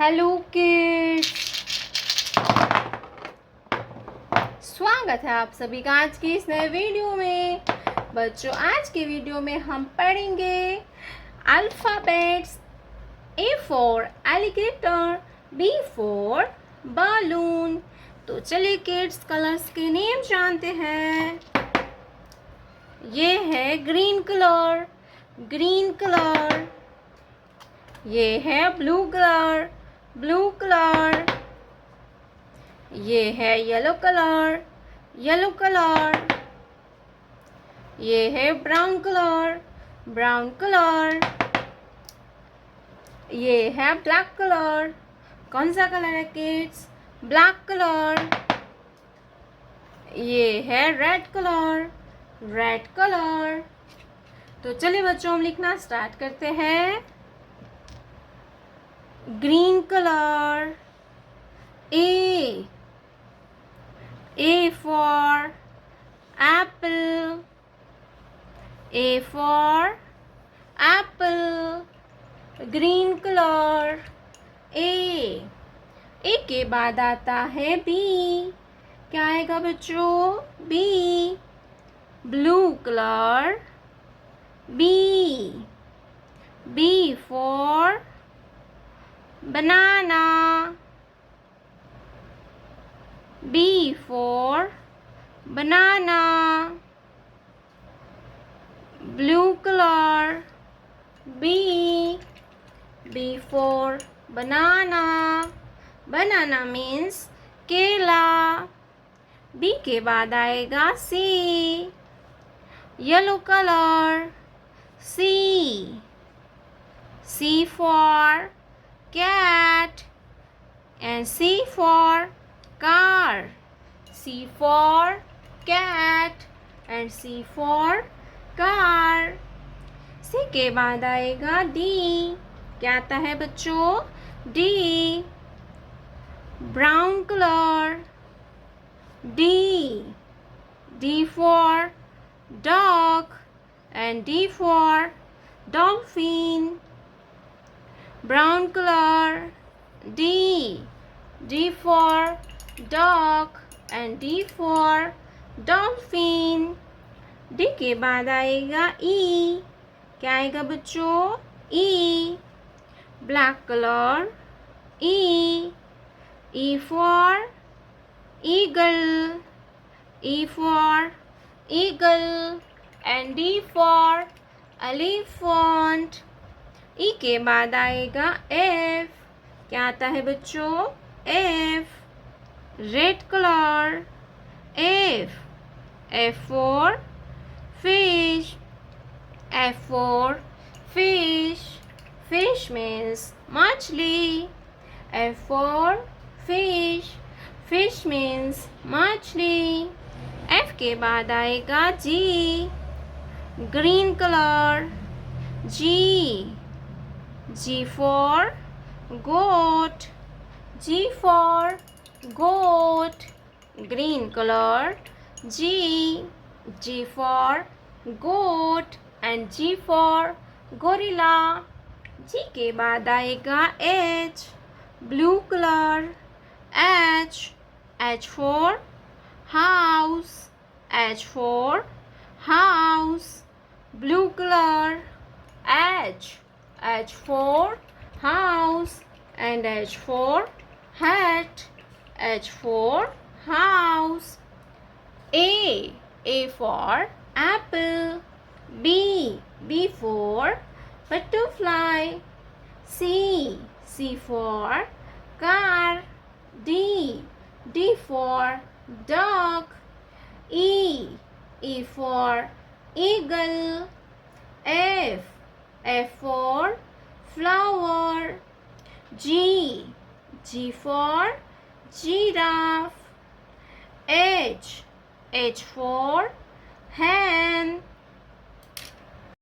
Hello kids, स्वागत है आप सभी का आज की इस नए वीडियो में। बच्चों, आज के वीडियो में हम पढ़ेंगे alphabets. A for alligator, B for balloon. तो चलिए किड्स, कलर्स के नेम जानते हैं। ये है ग्रीन कलर, ग्रीन कलर। ये है ब्लू कलर, ब्लू कलर। ये है येलो कलर, येलो कलर। ये है ब्राउन कलर, ब्राउन कलर। ये है ब्लैक कलर। कौन सा कलर है किड्स? Black colour. ये है रेड कलर, रेड कलर। तो चलिए बच्चों, हम लिखना स्टार्ट करते हैं। Green colour. A for apple, A for apple, green color। A के बाद आता है B। क्या आएगा बच्चों? B, blue color। B for banana, B for banana, blue color। B for banana, banana means केला। B के बाद आएगा C, yellow color। C for cat and C for car। C for cat and C for car। C के बाद आएगा D। क्या आता है बच्चों? D, brown color। D for dog and D for dolphin। brown color। D for dog and D for dolphin। D के बाद आएगा E। क्या आएगा बच्चों? E, black color। E for eagle, E for eagle and D for elephant। E के बाद आएगा F। क्या आता है बच्चों? F, red color। F for fish, F for fish, fish means मछली। F for fish, fish means मछली। F के बाद आएगा G, green color। G for goat, G for goat, green color। G for goat and G for gorilla। G के बाद आएगा H, blue color। H for house, H for house, blue color। H for house and H for hat, H for house। A for apple। B for butterfly। C for car। D for dog। E for eagle। F for flower। G for giraffe। H for hen।